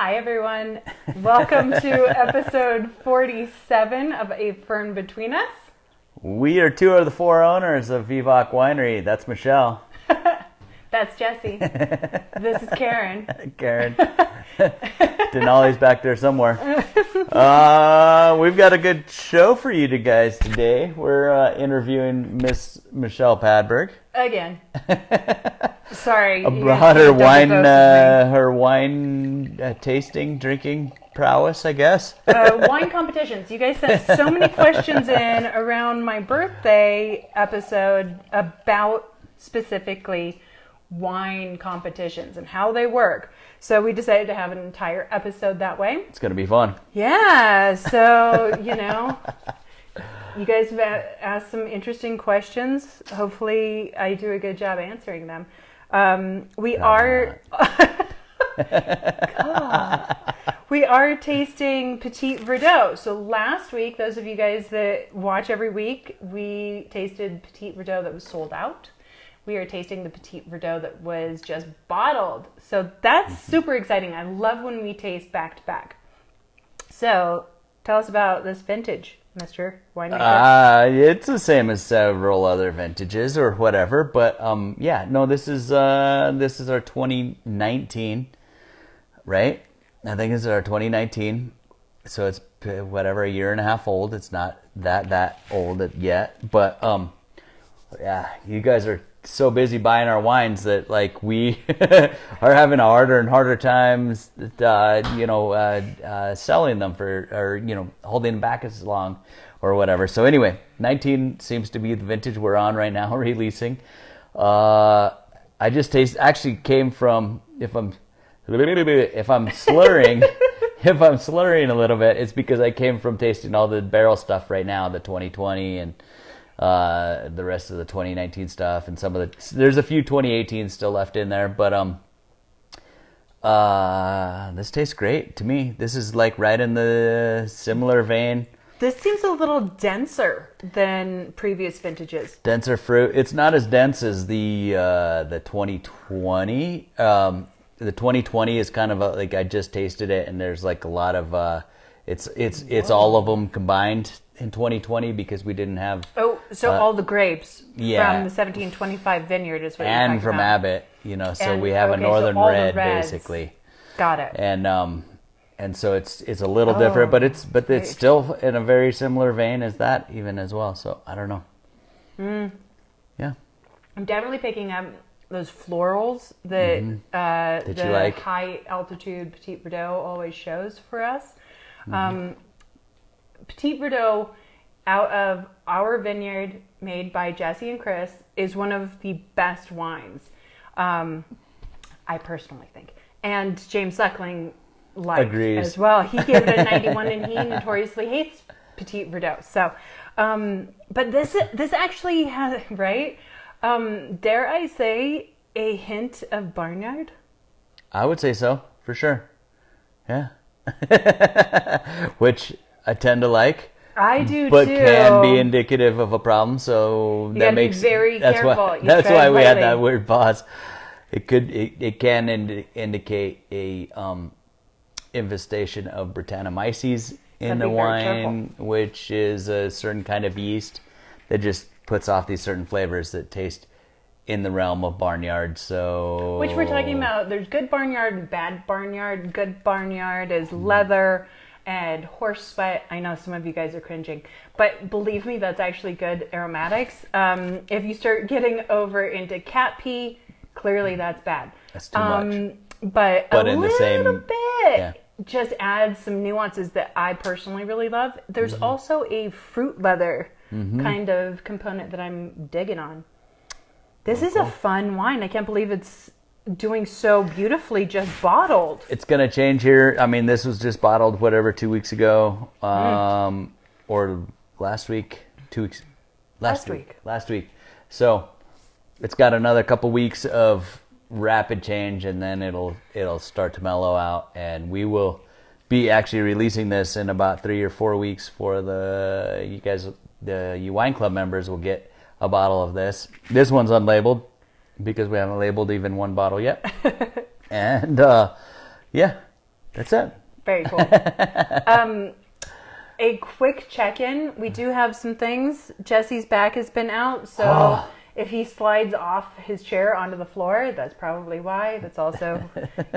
Hi, everyone. Welcome to episode 47 of A Fern Between Us. We are two of the four owners of Vivac Winery. That's Michele. That's Jesse. This is Karen. Karen. Denali's back there somewhere. We've got a good show for you guys today. We're interviewing Miss Michele Padberg. Again. Sorry. About her wine tasting, drinking prowess, I guess. Wine competitions. You guys sent so many questions in around my birthday episode about specifically wine competitions and how they work. So we decided to have an entire episode that way. It's going to be fun. Yeah. So, you guys have asked some interesting questions. Hopefully I do a good job answering them. We are tasting Petit Verdot. So last week, those of you guys that watch every week, we tasted Petit Verdot that was sold out. We are tasting the Petit Verdot that was just bottled. So that's super exciting. I love when we taste back to back. So tell us about this vintage, Mr. Winemaker. It's the same as several other vintages or whatever, but this is our 2019, right? I think this is our 2019. So it's whatever, a year and a half old. It's not that old yet, but you guys are so busy buying our wines that like we are having a harder and harder times selling them holding them back as long or whatever. So anyway, 19 seems to be the vintage we're on right now, releasing. I just actually came from, if I'm slurring if I'm slurring a little bit, it's because I came from tasting all the barrel stuff right now, the 2020 and the rest of the 2019 stuff, and there's a few 2018 still left in there, but this tastes great to me. This is like right in the similar vein. This seems a little denser than previous vintages. Denser fruit. It's not as dense as the 2020. The 2020 is kind of like I just tasted it, and there's like a lot of it's all of them combined in 2020 because we didn't have all the grapes from the 1725 vineyard is what you're talking from about. Abbott, so we have a northern red basically. Got it. And so it's a little different, but it's still in a very similar vein as that even as well. So I don't know. Yeah, I'm definitely picking up those florals that the like? high altitude Petit Verdot always shows for us. Petit Verdot out of our vineyard made by Jesse and Chris is one of the best wines. I personally think. And James Suckling agrees as well. He gave it a 91 and he notoriously hates Petit Verdot. So, but this actually has, right? Dare I say a hint of barnyard? I would say so, for sure. Yeah. Which I tend to like. I do but too. But can be indicative of a problem, so that makes be very careful. That's why we had that weird pause. It can indicate a infestation of Brettanomyces in the wine, which is a certain kind of yeast that just puts off these certain flavors that taste in the realm of barnyard. So which we're talking about. There's good barnyard and bad barnyard. Good barnyard is leather and horse sweat. I know some of you guys are cringing, but believe me, that's actually good aromatics. If you start getting over into cat pee, clearly that's bad. That's too much. But a in little the same bit just adds some nuances that I personally really love. There's also a fruit leather kind of component that I'm digging on. This is a fun wine. I can't believe it's doing so beautifully just bottled. It's going to change here. I mean, this was just bottled, 2 weeks ago, or last week, 2 weeks. Last week. So it's got another couple weeks of rapid change, and then it'll start to mellow out, and we will be actually releasing this in about 3 or 4 weeks for the wine club members will get a bottle of this. This one's unlabeled because we haven't labeled even one bottle yet. And that's That's it. Very cool. A quick check-in. We do have some things. Jesse's back has been out, so if he slides off his chair onto the floor, that's probably why. That's also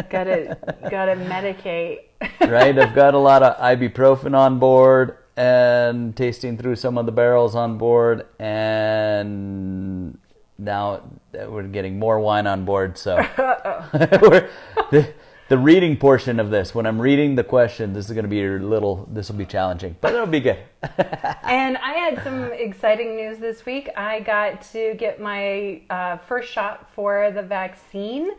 gotta medicate. Right, I've got a lot of ibuprofen on board and tasting through some of the barrels on board, and now we're getting more wine on board. So the reading portion of this, when I'm reading the question, this is going to be this will be challenging, but it'll be good. And I had some exciting news this week. I got to get my first shot for the vaccine.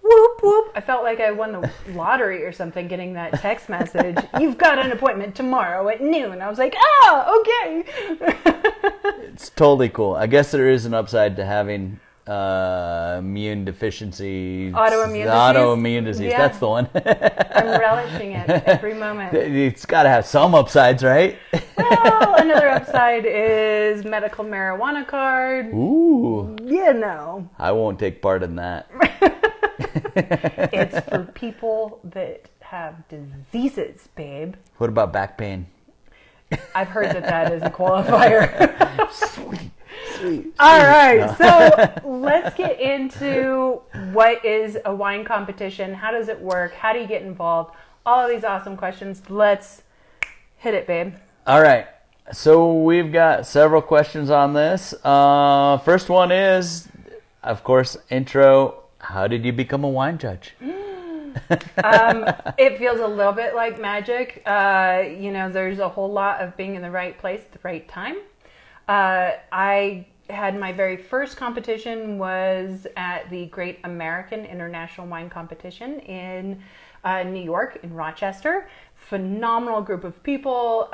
Whoop, whoop. I felt like I won the lottery or something getting that text message. You've got an appointment tomorrow at noon. I was like, okay. It's totally cool. I guess there is an upside to having immune deficiency. Autoimmune disease. Yeah. That's the one. I'm relishing it every moment. It's got to have some upsides, right? Well, another upside is medical marijuana card. Ooh. I won't take part in that. It's for people that have diseases, babe. What about back pain? I've heard that is a qualifier. Sweet. All right, so let's get into what is a wine competition. How does it work? How do you get involved? All of these awesome questions. Let's hit it, babe. All right. So we've got several questions on this. First one is, of course, intro. How did you become a wine judge? It feels a little bit like magic. There's a whole lot of being in the right place at the right time. I had my very first competition was at the Great American International Wine Competition in New York, in Rochester. Phenomenal group of people.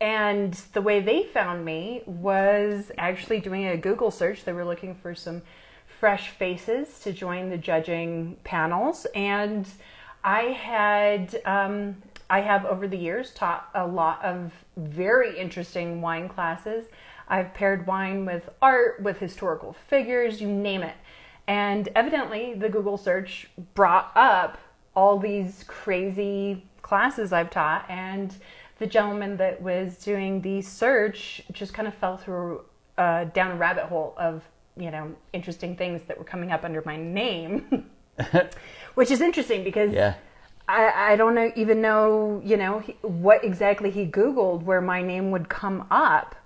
And the way they found me was actually doing a Google search. They were looking for some fresh faces to join the judging panels. And I have over the years taught a lot of very interesting wine classes. I've paired wine with art, with historical figures, you name it. And evidently the Google search brought up all these crazy classes I've taught, and the gentleman that was doing the search just kind of fell through down a rabbit hole of, interesting things that were coming up under my name, which is interesting because I don't even know, what exactly he Googled where my name would come up.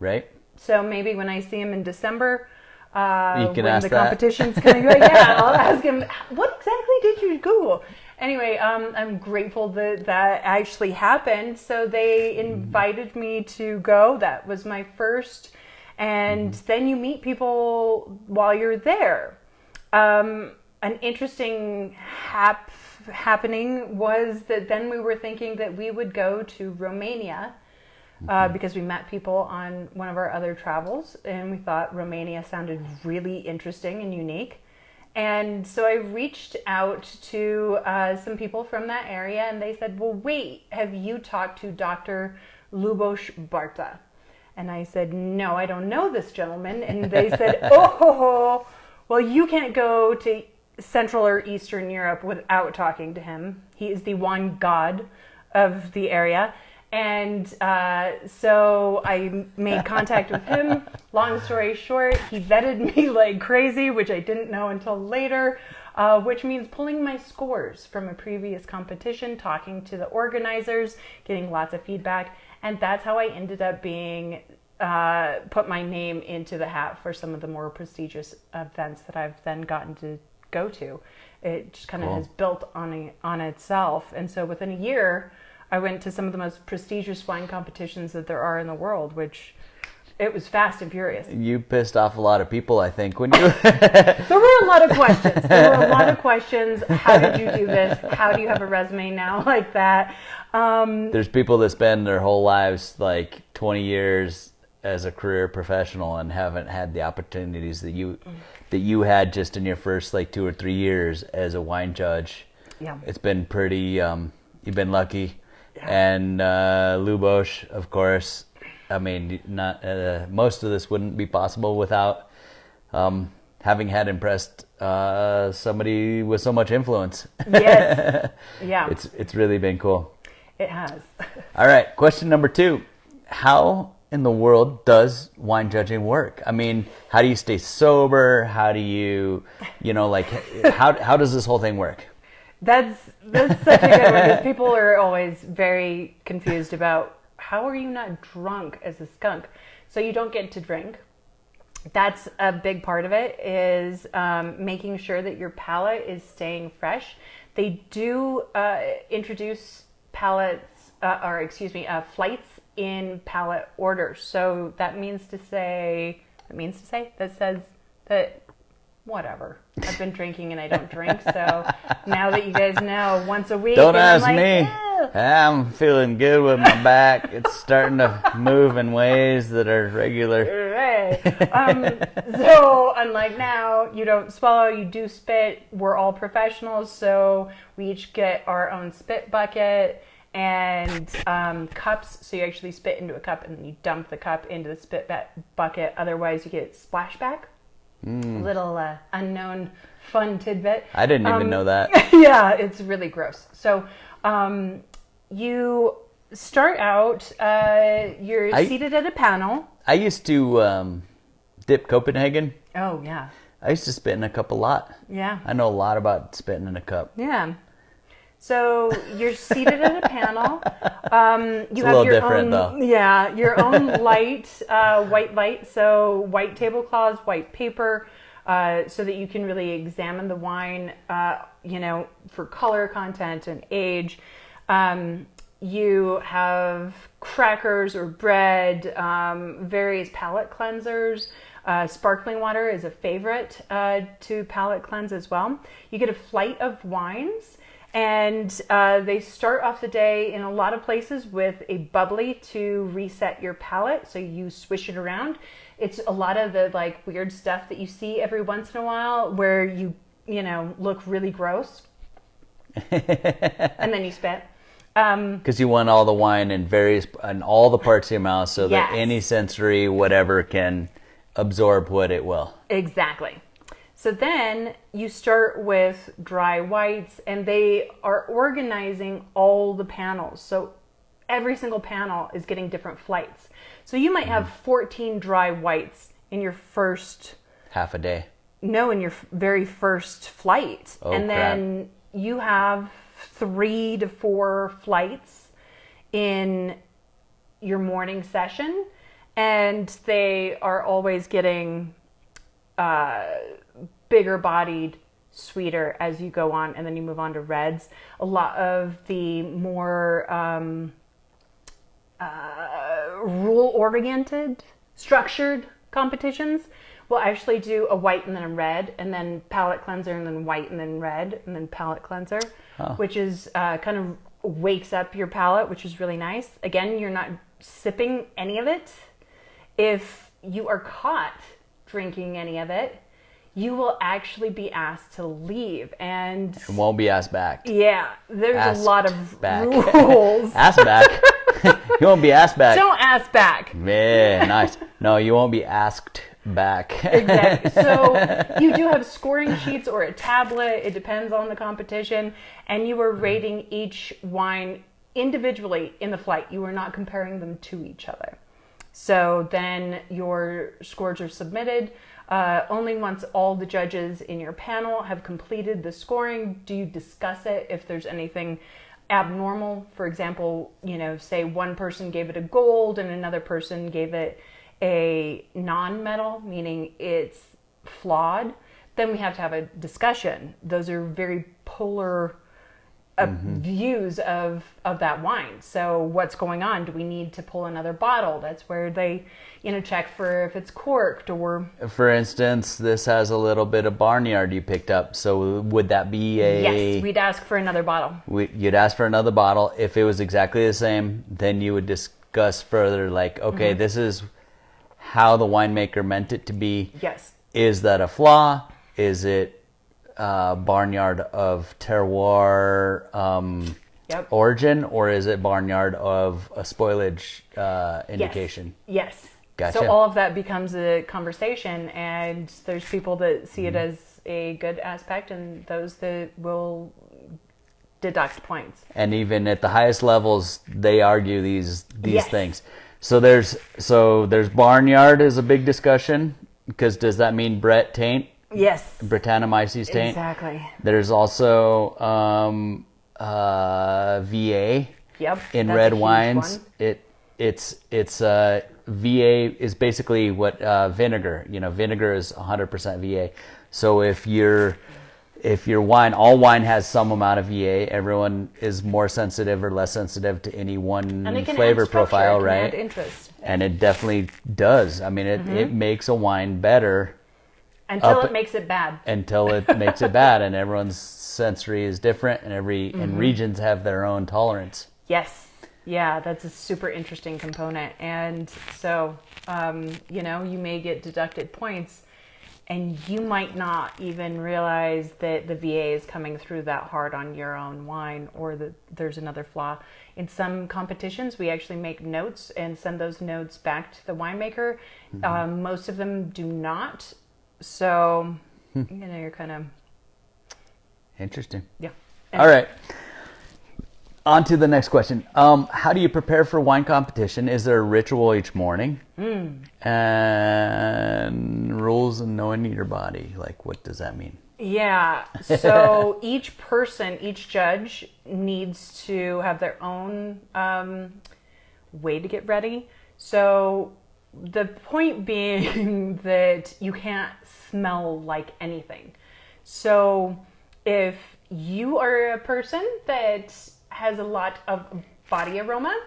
Right. So maybe when I see him in December, you can when ask the that. competition's coming, I'll ask him, what exactly did you Google? Anyway, I'm grateful that actually happened. So they invited me to go. That was my first. And then you meet people while you're there. An interesting happening was that then we were thinking that we would go to Romania because we met people on one of our other travels, and we thought Romania sounded really interesting and unique. And so I reached out to some people from that area, and they said, well, wait, have you talked to Dr. Lubos Barta? And I said, no, I don't know this gentleman. And they said, well, you can't go to Central or Eastern Europe without talking to him. He is the wine god of the area. And so I made contact with him. Long story short, he vetted me like crazy, which I didn't know until later, which means pulling my scores from a previous competition, talking to the organizers, getting lots of feedback. And that's how I ended up being put my name into the hat for some of the more prestigious events that I've then gotten to go to. It just kind of has built on itself. And so within a year, I went to some of the most prestigious wine competitions that there are in the world, which it was fast and furious. You pissed off a lot of people, I think, when you... There were a lot of questions. How did you do this? How do you have a resume now like that? There's people that spend their whole lives, like 20 years as a career professional, and haven't had the opportunities that you had just in your first 2 or 3 years as a wine judge. Yeah. It's been pretty... you've been lucky. And Lubos, of course, I mean, not most of this wouldn't be possible without having had impressed somebody with so much influence. Yes. Yeah. It's really been cool. It has. All right, question number 2. How in the world does wine judging work? I mean, how do you stay sober? How do you like, how does this whole thing work? That's such a good one, because people are always very confused about, how are you not drunk as a skunk? So you don't get to drink. That's a big part of it, is making sure that your palate is staying fresh. They do introduce flights in palate order. So that says that whatever. I've been drinking and I don't drink, so now that you guys know, once a week. Don't ask like, me. Ew. I'm feeling good with my back. It's starting to move in ways that are regular. Right. So unlike now, you don't swallow, you do spit. We're all professionals, so we each get our own spit bucket and cups. So you actually spit into a cup and then you dump the cup into the spit bucket. Otherwise, you get splashback. Little unknown fun tidbit. I didn't even know that. Yeah, it's really gross. So you start out, you're seated at a panel. I used to dip Copenhagen. Oh, yeah. I used to spit in a cup a lot. Yeah. I know a lot about spitting in a cup. Yeah. So you're seated at a panel. You have your different, though. Yeah, your own light, white light. So white tablecloths, white paper, so that you can really examine the wine, for color, content, and age. You have crackers or bread, various palate cleansers. Sparkling water is a favorite to palate cleanse as well. You get a flight of wines. And they start off the day in a lot of places with a bubbly to reset your palate. So you swish it around. It's a lot of the like weird stuff that you see every once in a while where you look really gross. And then you spit. Because you want all the wine in all the parts of your mouth so that Yes. any sensory whatever can absorb what it will. Exactly. So then you start with dry whites, and they are organizing all the panels. So every single panel is getting different flights. So you might have 14 dry whites in your first... Half a day. No, in your very first flight. Oh, and then you have 3 to 4 flights in your morning session. And they are always getting... bigger bodied, sweeter as you go on, and then you move on to reds. A lot of the more rule-oriented, structured competitions will actually do a white and then a red, and then palate cleanser, and then white and then red, and then palate cleanser, which is kind of wakes up your palate, which is really nice. Again, you're not sipping any of it. If you are caught drinking any of it, you will actually be asked to leave, and It won't be asked back. yeah, there's Asked a lot of back. rules. Asked back. You won't be asked back. Don't ask back. Yeah, nice. No, you won't be asked back. Exactly. So you do have scoring sheets or a tablet. It depends on the competition, and you are rating each wine individually in the flight. You are not comparing them to each other. So then your scores are submitted. Only once all the judges in your panel have completed the scoring do you discuss it. If there's anything abnormal, for example, say one person gave it a gold and another person gave it a non-metal, meaning it's flawed, then we have to have a discussion. Those are very polar views of that wine. So what's going on? Do we need to pull another bottle? That's where they check for if it's corked, or For instance, this has a little bit of barnyard you picked up. So would that be yes, we'd ask for another bottle. You'd ask for another bottle. If it was exactly the same, then you would discuss further, like, okay, this is how the winemaker meant it to be. Yes. Is that a flaw? Is it barnyard of terroir origin, or is it barnyard of a spoilage indication? Yes. Gotcha. So all of that becomes a conversation, and there's people that see it as a good aspect, and those that will deduct points. And even at the highest levels, they argue these Yes. things. So there's barnyard is a big discussion, because does that mean Brett taint? Yes. Brettanomyces taint. Exactly. There's also VA. Yep. In that's red a huge wines, one. it's VA is basically what vinegar. Vinegar is 100% VA. So if your wine, all wine has some amount of VA. Everyone is more sensitive or less sensitive to any one And it can flavor add structure, profile, it can right? add interest. And it definitely does. I mean, it makes a wine better Until it makes it bad. until it makes it bad, and everyone's sensory is different, and and regions have their own tolerance. Yes. Yeah, that's a super interesting component. And so, you may get deducted points, and you might not even realize that the VA is coming through that hard on your own wine, or that there's another flaw. In some competitions, we actually make notes and send those notes back to the winemaker. Most of them do not. So, you're kind of... Interesting. Yeah. All right. On to the next question. How do you prepare for wine competition? Is there a ritual each morning? And rules and knowing your body. Like, what does that mean? Yeah. So each judge needs to have their own way to get ready. So the point being that you can't smell like anything. So if you are a person that has a lot of body aroma,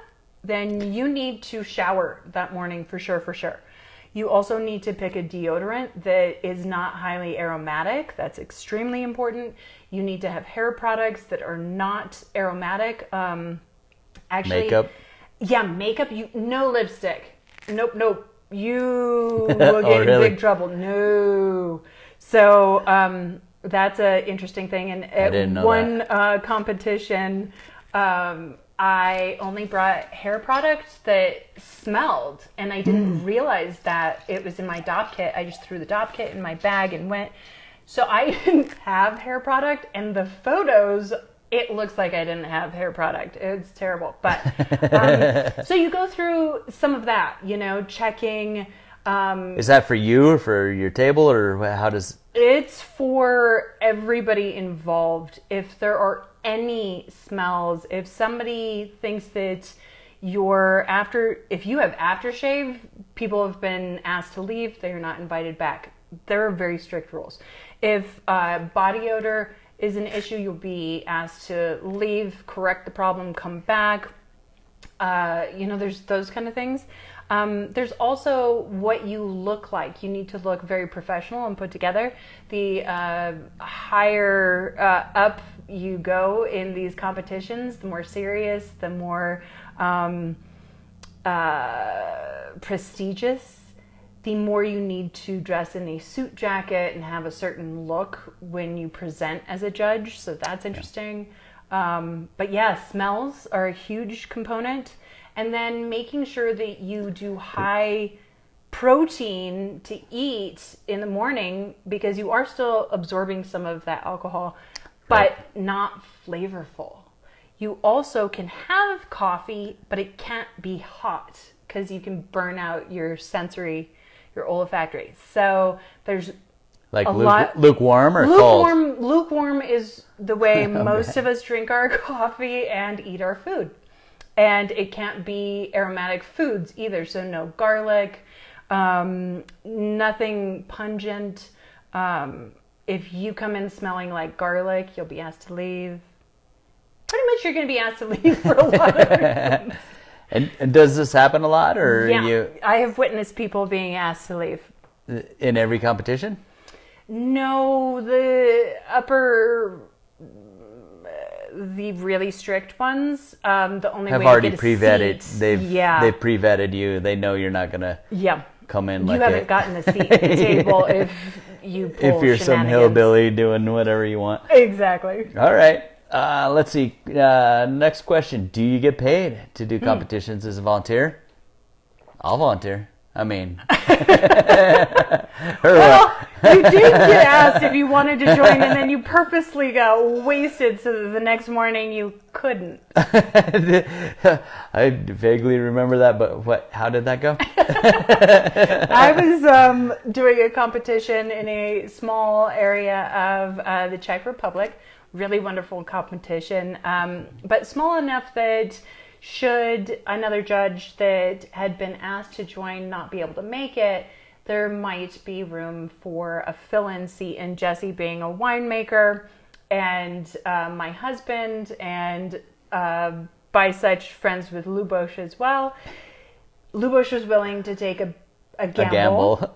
then you need to shower that morning for sure. You also need to pick a deodorant that is not highly aromatic. That's extremely important. You need to have hair products that are not aromatic. Actually, Makeup? Yeah, makeup. No lipstick. Nope. You will get in big trouble. No. So that's an interesting thing. And at one competition, I only brought hair products that smelled, and I didn't realize that it was in my DOP kit. I just threw the DOP kit in my bag and went. So I didn't have hair product, and the photos, it looks like I didn't have hair product. It's terrible. But so you go through some of that, checking. Is that for you or for your table, or how does... It's for everybody involved. If there are any smells, if somebody thinks that if you have aftershave, people have been asked to leave, they're not invited back. There are very strict rules. If body odor is an issue, you'll be asked to leave, correct the problem, come back. There's those kind of things. There's also what you look like. You need to look very professional and put together. The higher up you go in these competitions, the more serious, the more prestigious, the more you need to dress in a suit jacket and have a certain look when you present as a judge. So that's interesting. But yeah, smells are a huge component. And then making sure that you do high protein to eat in the morning, because you are still absorbing some of that alcohol, but not flavorful. You also can have coffee, but it can't be hot, because you can burn out your sensory, your olfactory. So there's like lukewarm or cold? Lukewarm is the way most of us drink our coffee and eat our food. And it can't be aromatic foods either. So no garlic, nothing pungent. If you come in smelling like garlic, you'll be asked to leave. Pretty much you're going to be asked to leave for a lot of reasons. And does this happen a lot? Or Yeah, I have witnessed people being asked to leave. In every competition? No, the really strict ones, the only have way already to get pre-vetted. Seat, They've pre-vetted you. They know you're not gonna come in like you haven't gotten a seat at the table if you pull if you're some hillbilly doing whatever you want. Exactly. All right. Let's see. Next question: do you get paid to do competitions as a volunteer? I'll volunteer. I mean, well, you did get asked if you wanted to join, and then you purposely got wasted so that the next morning you couldn't. I vaguely remember that, but how did that go? I was doing a competition in a small area of the Czech Republic. Really wonderful competition, but small enough that should another judge that had been asked to join not be able to make it, there might be room for a fill-in seat. And Jesse being a winemaker, and my husband, and by such friends with Luboš as well, Luboš was willing to take a gamble.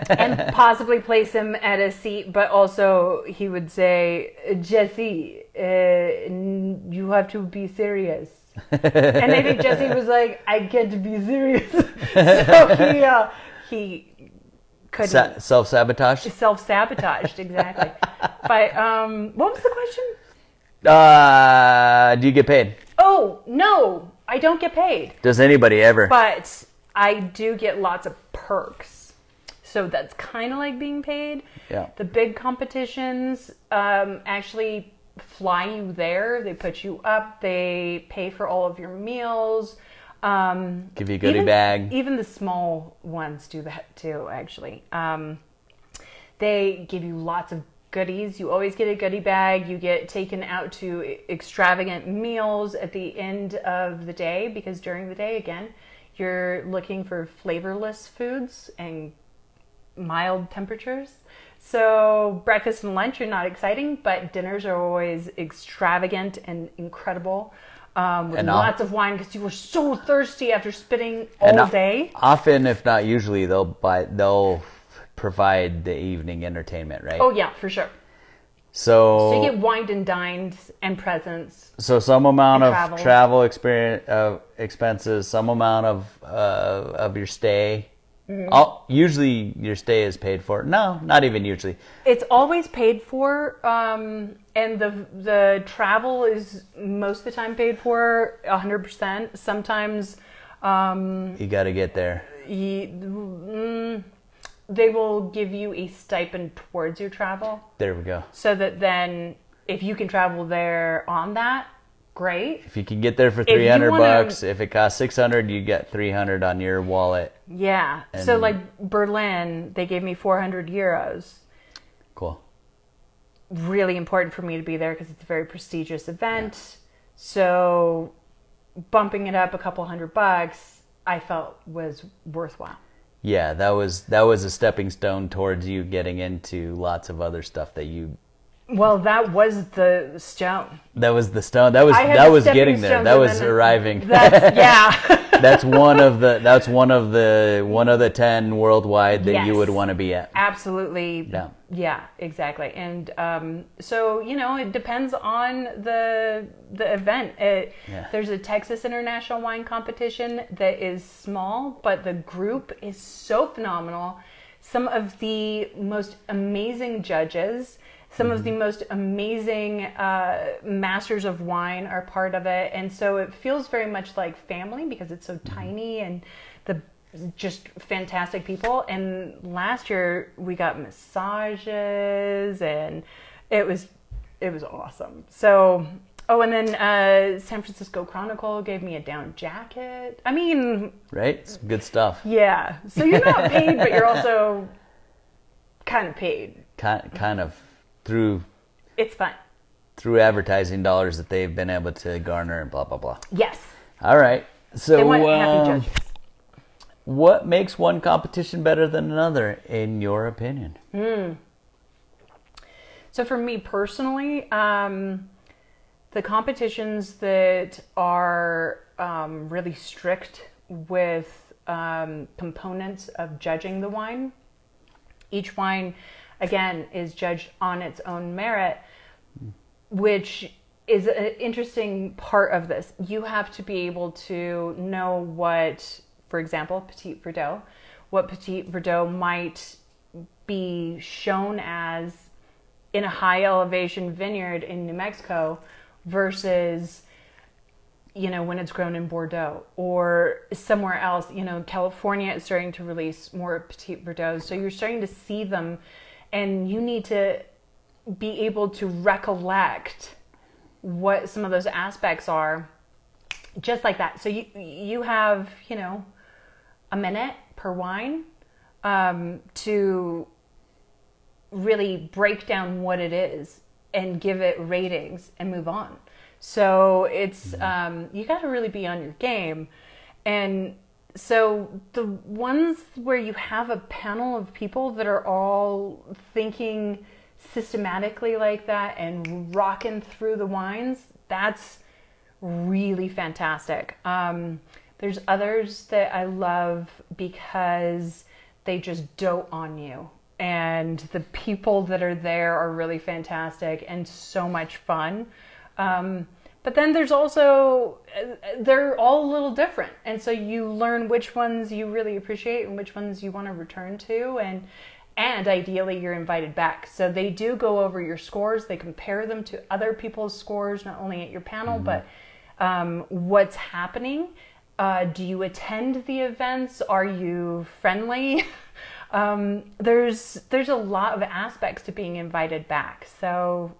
And possibly place him at a seat, but also he would say, Jesse, you have to be serious. And I think Jesse was like, I can't be serious. So he couldn't. Self-sabotaged? Self-sabotaged, exactly. But what was the question? Do you get paid? Oh, no, I don't get paid. Does anybody ever? But I do get lots of perks. So that's kind of like being paid. Yeah. The big competitions actually fly you there. They put you up. They pay for all of your meals. Give you a goodie bag. Even the small ones do that too, actually. They give you lots of goodies. You always get a goodie bag. You get taken out to extravagant meals at the end of the day, because during the day, again, you're looking for flavorless foods and mild temperatures. So breakfast and lunch are not exciting, but dinners are always extravagant and incredible, with lots of wine, because you were so thirsty after spending all day. Often, if not usually, they'll provide the evening entertainment, right? Oh yeah, for sure. So you get wined and dined and presents. So some amount of travel expenses, some amount of your stay. Mm-hmm. Usually your stay is paid for. No, not even usually. It's always paid for, and the travel is most of the time paid for 100%. Sometimes you got to get there. They will give you a stipend towards your travel. There we go. So that then, if you can travel there on that, great. If you can get there for $300, if it costs $600, you get $300 on your wallet. Yeah. So like Berlin, they gave me 400 euros. Cool. Really important for me to be there because it's a very prestigious event. Yeah. So bumping it up a couple $100, I felt was worthwhile. Yeah, that was a stepping stone towards you getting into lots of other stuff that you. Well, that was the stone. That was the stone. That was getting there. That was arriving. Yeah. That's one of the 10 worldwide that you would want to be at. Absolutely. Yeah. Yeah, exactly. And so it depends on the event. There's a Texas International Wine Competition that is small, but the group is so phenomenal. Some of the most amazing judges. Some of the most amazing masters of wine are part of it. And so it feels very much like family because it's so tiny and the just fantastic people. And last year we got massages and it was awesome. So, and then San Francisco Chronicle gave me a down jacket. I mean... Right? Some good stuff. Yeah. So you're not paid, but you're also kind of paid. Kind of. It's fun. Through advertising dollars that they've been able to garner and blah, blah, blah. Yes. All right. So, they want happy judges. What makes one competition better than another, in your opinion? So for me personally, the competitions that are really strict with components of judging the wine, each wine... again, is judged on its own merit, which is an interesting part of this. You have to be able to know what, for example, Petit Verdot, what Petit Verdot might be shown as in a high elevation vineyard in New Mexico versus when it's grown in Bordeaux, or somewhere else. California is starting to release more Petit Verdots. So you're starting to see them, and you need to be able to recollect what some of those aspects are, just like that. So you have, a minute per wine to really break down what it is and give it ratings and move on. So it's you got to really be on your game. And so the ones where you have a panel of people that are all thinking systematically like that and rocking through the wines, that's really fantastic. There's others that I love because they just dote on you, and the people that are there are really fantastic and so much fun. But then there's also, they're all a little different. And so you learn which ones you really appreciate and which ones you want to return to. And ideally you're invited back. So they do go over your scores. They compare them to other people's scores, not only at your panel, but what's happening. Do you attend the events? Are you friendly? There's a lot of aspects to being invited back. So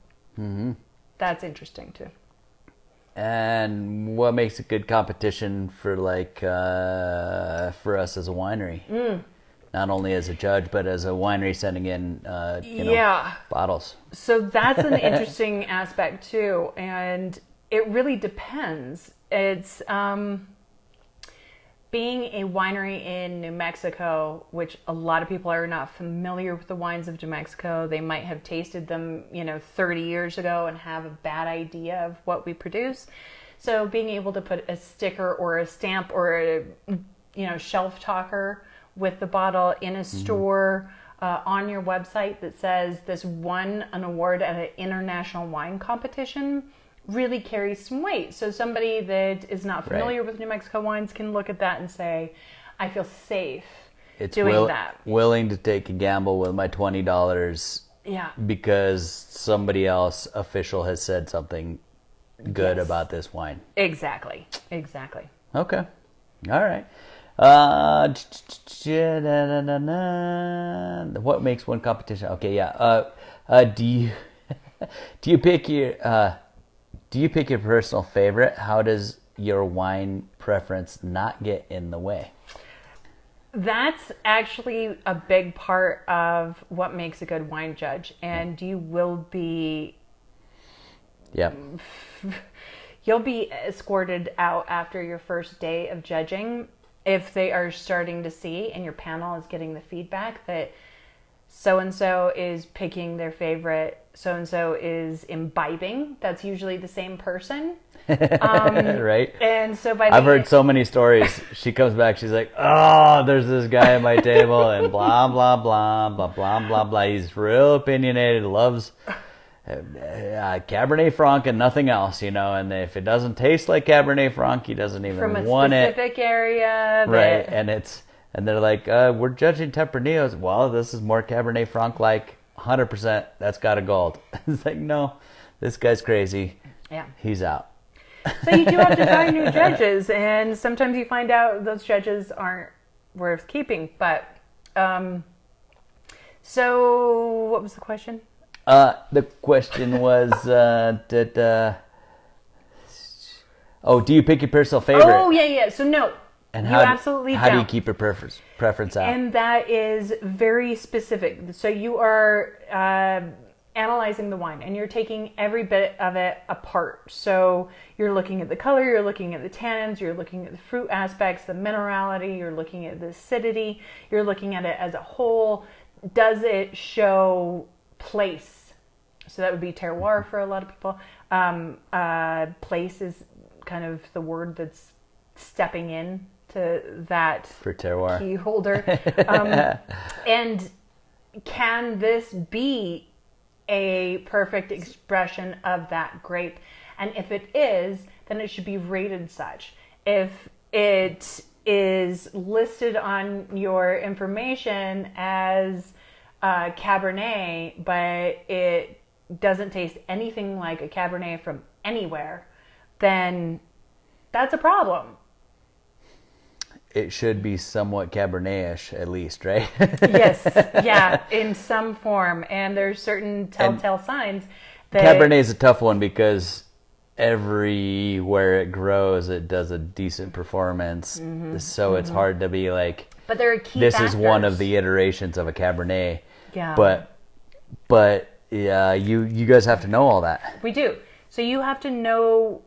that's interesting too. And what makes a good competition for for us as a winery? Not only as a judge, but as a winery sending in bottles. So that's an interesting aspect too, and it really depends. It's being a winery in New Mexico, which a lot of people are not familiar with the wines of New Mexico. They might have tasted them, 30 years ago and have a bad idea of what we produce. So being able to put a sticker or a stamp or a, shelf talker with the bottle in a store on your website that says this won an award at an international wine competition really carries some weight. So somebody that is not familiar with New Mexico wines can look at that and say, I feel safe doing that. Willing to take a gamble with my $20 because somebody else official has said something good about this wine. Exactly. Okay. All right. What makes one competition? Okay, yeah. Do you pick your personal favorite? How does your wine preference not get in the way? That's actually a big part of what makes a good wine judge, and you will be you'll be escorted out after your first day of judging if they are starting to see and your panel is getting the feedback that so-and-so is picking their favorite, so-and-so is imbibing. That's usually the same person. Right? And so I've heard so many stories. She comes back, she's like, oh, there's this guy at my table and blah, blah, blah, blah, blah, blah, blah. He's real opinionated, loves Cabernet Franc and nothing else, and if it doesn't taste like Cabernet Franc, he doesn't even want it. From a specific area. Right, and they're like, we're judging Tempranieros. Well, this is more Cabernet Franc, like 100%. That's got a gold. It's like, no, this guy's crazy. Yeah, he's out. So you do have to find new judges, and sometimes you find out those judges aren't worth keeping. But so what was the question? The question was, do you pick your personal favorite? Oh, yeah. So no. And you absolutely how do you keep your preference out? And that is very specific. So you are analyzing the wine, and you're taking every bit of it apart. So you're looking at the color, you're looking at the tannins, you're looking at the fruit aspects, the minerality, you're looking at the acidity, you're looking at it as a whole. Does it show place? So that would be terroir for a lot of people. Place is kind of the word that's stepping in to that for terroir key holder. And can this be a perfect expression of that grape? And if it is, then it should be rated such. If it is listed on your information as Cabernet, but it doesn't taste anything like a Cabernet from anywhere, then that's a problem. It should be somewhat Cabernet-ish, at least, right? Yes, yeah, in some form. And there's certain telltale signs that... Cabernet is a tough one because everywhere it grows, it does a decent performance. So it's hard to be like, but there are key this factors. is one of the iterations of a Cabernet. Yeah. But yeah, you guys have to know all that. We do. So you have to know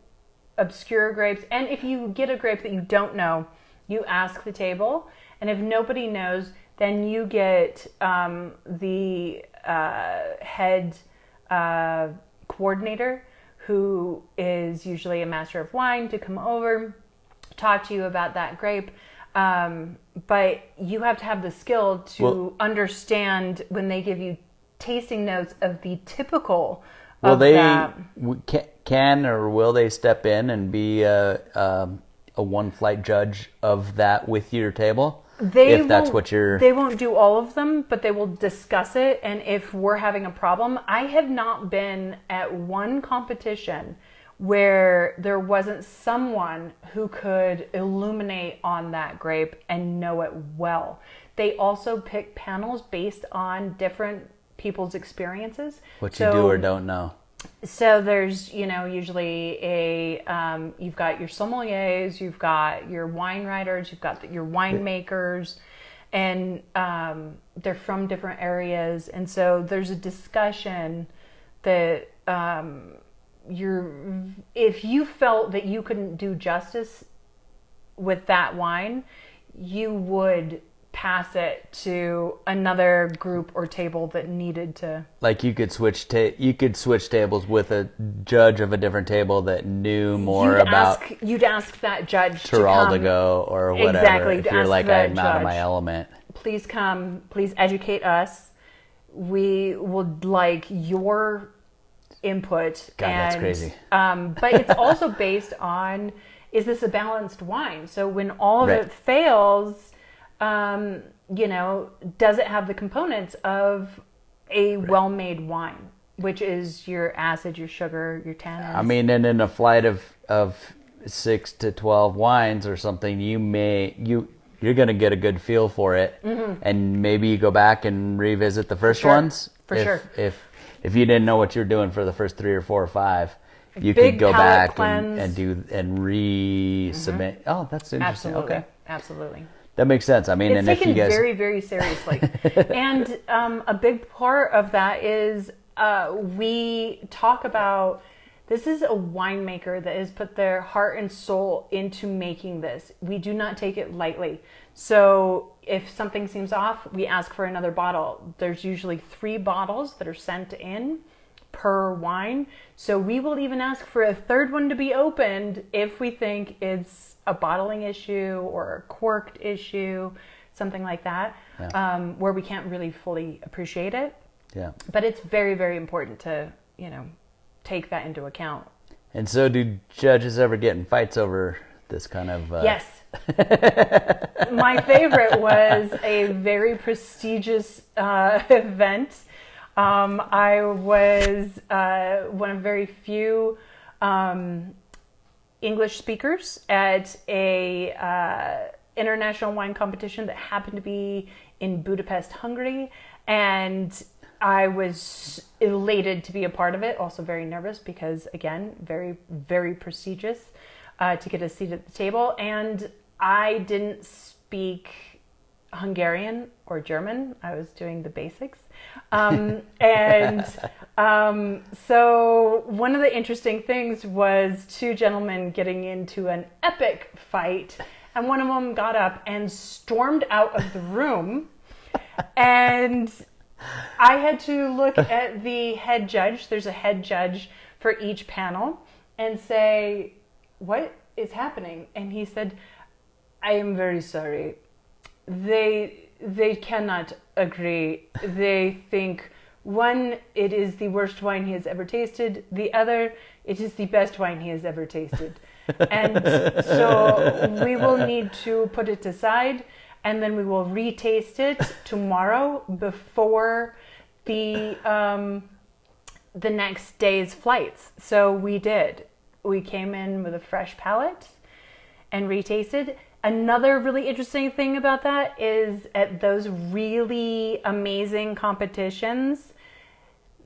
obscure grapes. And if you get a grape that you don't know, you ask the table. And if nobody knows, then you get the head coordinator, who is usually a master of wine, to come over, talk to you about that grape. But you have to have the skill to understand when they give you tasting notes of the typical of that. Can or will they step in and be a one-flight judge of that with your table? They won't do all of them, but they will discuss it. And if we're having a problem, I have not been at one competition where there wasn't someone who could illuminate on that grape and know it well. They also pick panels based on different people's experiences. What you do or don't know. So there's, usually you've got your sommeliers, you've got your wine writers, you've got your winemakers, and they're from different areas. And so there's a discussion that if you felt that you couldn't do justice with that wine, you would pass it to another group or table that needed to. Like you could switch tables with a judge of a different table that knew more about. You'd ask that judge to go or whatever. Exactly. If you're like, I'm out of my element. Please come. Please educate us. We would like your input. God, that's crazy. But it's also based on, is this a balanced wine? So when all of it fails, does it have the components of a well-made wine, which is your acid, your sugar, your tannins? I mean, and in a flight of 6 to 12 wines or something, you're going to get a good feel for it, and maybe you go back and revisit the first ones. For sure. If you didn't know what you're doing for the first 3 or 4 or 5, you could go back and resubmit. Oh, that's interesting. Absolutely. Okay. Absolutely. That makes sense. I mean, it's and taken if you guys very, very seriously. And a big part of that is we talk about, this is a winemaker that has put their heart and soul into making this. We do not take it lightly. So if something seems off, we ask for another bottle. There's usually 3 bottles that are sent in per wine. So we will even ask for a third one to be opened if we think it's a bottling issue or a corked issue, something like that, where we can't really fully appreciate it. Yeah. But it's very, very important to, take that into account. And so do judges ever get in fights over this kind of... Yes. My favorite was a very prestigious event. I was one of very few English speakers at a international wine competition that happened to be in Budapest, Hungary, and I was elated to be a part of it. Also very nervous because, again, very, very prestigious to get a seat at the table. And I didn't speak Hungarian or German. I was doing the basics. So one of the interesting things was 2 gentlemen getting into an epic fight, and one of them got up and stormed out of the room, and I had to look at the head judge. There's a head judge for each panel, and say, what is happening? And he said, I am very sorry. They cannot agree. They think, one, it is the worst wine he has ever tasted. The other, it is the best wine he has ever tasted. And so we will need to put it aside, and then we will retaste it tomorrow before the next day's flights. So we did. We came in with a fresh palate. and retasted. Another really interesting thing about that is at those really amazing competitions,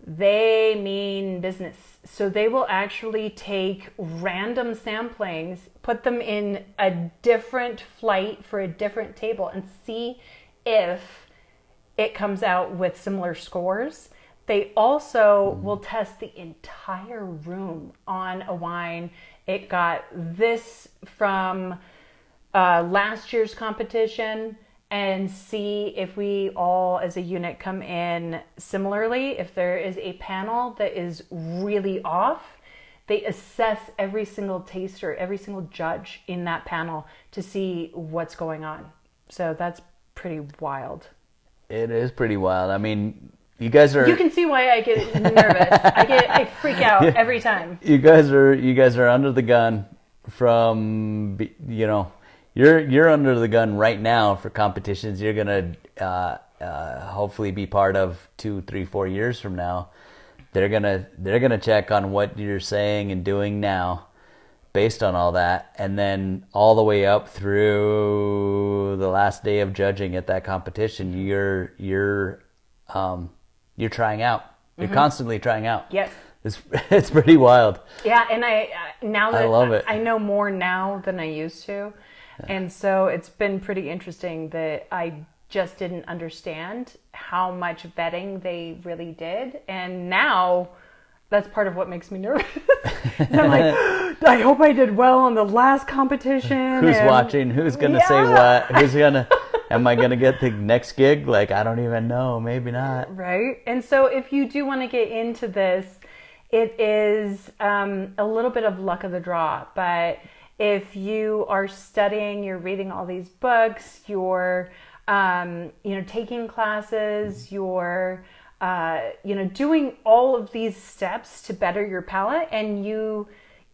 they mean business. So they will actually take random samplings, put them in a different flight for a different table, and see if it comes out with similar scores. They also will test the entire room on a wine. It got this from last year's competition, and see if we all as a unit come in similarly. If there is a panel that is really off, they assess every single taster, every single judge in that panel to see what's going on. So that's pretty wild. It is pretty wild. I mean, you guys are... You can see why I get nervous. I freak out every time. You guys are under the gun from, you know, you're under the gun right now for competitions you're gonna hopefully be part of 2, 3, 4 years from now. They're gonna check on what you're saying and doing now based on all that, and then all the way up through the last day of judging at that competition, you're trying out. You're constantly trying out. Yes. It's pretty wild. Yeah, and now that I love it. I know more now than I used to. And so it's been pretty interesting that I just didn't understand how much vetting they really did. And now that's part of what makes me nervous. I'm like, I hope I did well on the last competition. Who's watching? Who's going to say what? Am I going to get the next gig? Like, I don't even know. Maybe not. Right. And so if you do want to get into this, it is a little bit of luck of the draw. But if you are studying, you're reading all these books, you're, taking classes, you're, doing all of these steps to better your palate. And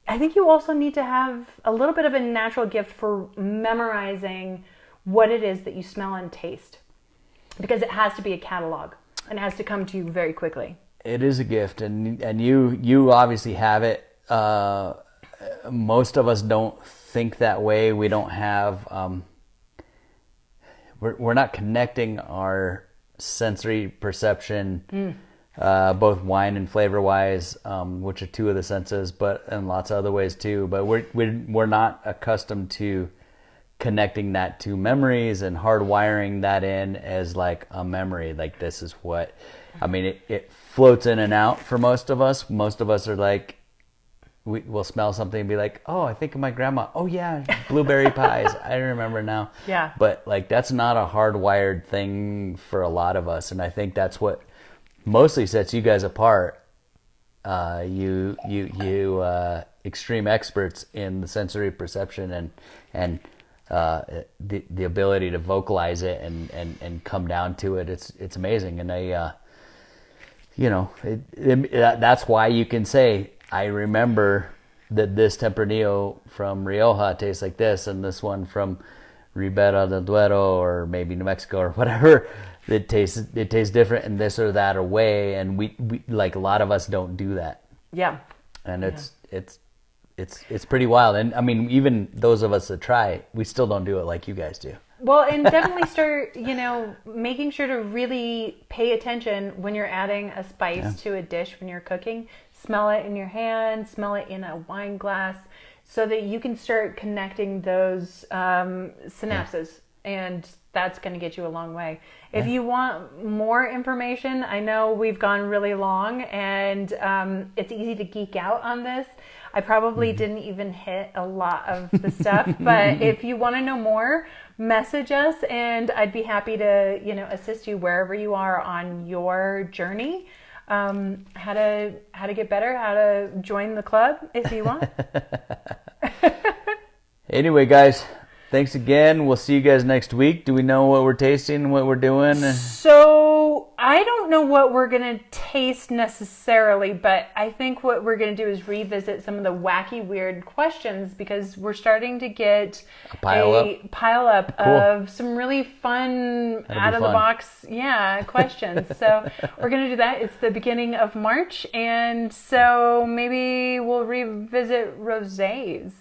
I think you also need to have a little bit of a natural gift for memorizing what it is that you smell and taste, because it has to be a catalog and it has to come to you very quickly. It is a gift, and you obviously have it. Most of us don't think that way. We don't have, we're not connecting our sensory perception, both wine and flavor wise, which are two of the senses, but in lots of other ways too. But we're not accustomed to connecting that to memories and hardwiring that in as like a memory. Like, this is what, I mean, it floats in and out for most of us. Most of us are like, we'll smell something and be like, oh, I think of my grandma. Oh yeah, blueberry pies. I remember now. Yeah. But like, that's not a hardwired thing for a lot of us. And I think that's what mostly sets you guys apart. You extreme experts in the sensory perception and the ability to vocalize it and come down to it. It's amazing. And that's why you can say, I remember that this Tempranillo from Rioja tastes like this, and this one from Ribera del Duero or maybe New Mexico or whatever, it tastes different in this or that or way. And we like, a lot of us don't do that. Yeah. And it's pretty wild. And I mean, even those of us that try, we still don't do it like you guys do. Well, and definitely start, making sure to really pay attention when you're adding a spice to a dish when you're cooking. Smell it in your hand, smell it in a wine glass, so that you can start connecting those synapses. And that's going to get you a long way. If you want more information, I know we've gone really long, and it's easy to geek out on this. I probably didn't even hit a lot of the stuff, but if you want to know more, message us, and I'd be happy to, assist you wherever you are on your journey. How to get better, how to join the club if you want. Anyway, guys, thanks again. We'll see you guys next week. Do we know what we're tasting, what we're doing? So I don't know what we're going to taste necessarily, but I think what we're going to do is revisit some of the wacky, weird questions, because we're starting to get a pile up of some really fun, out-of-the-box questions. So we're going to do that. It's the beginning of March, and so maybe we'll revisit rosés,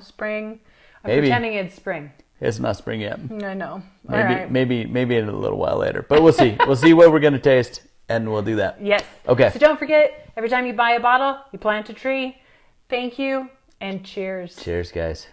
spring. Maybe. Pretending it's spring. It's not spring yet. I know. Maybe, All right. maybe in a little while later. But we'll see. We'll see what we're going to taste, and we'll do that. Yes. Okay. So don't forget, every time you buy a bottle, you plant a tree. Thank you, and cheers. Cheers, guys.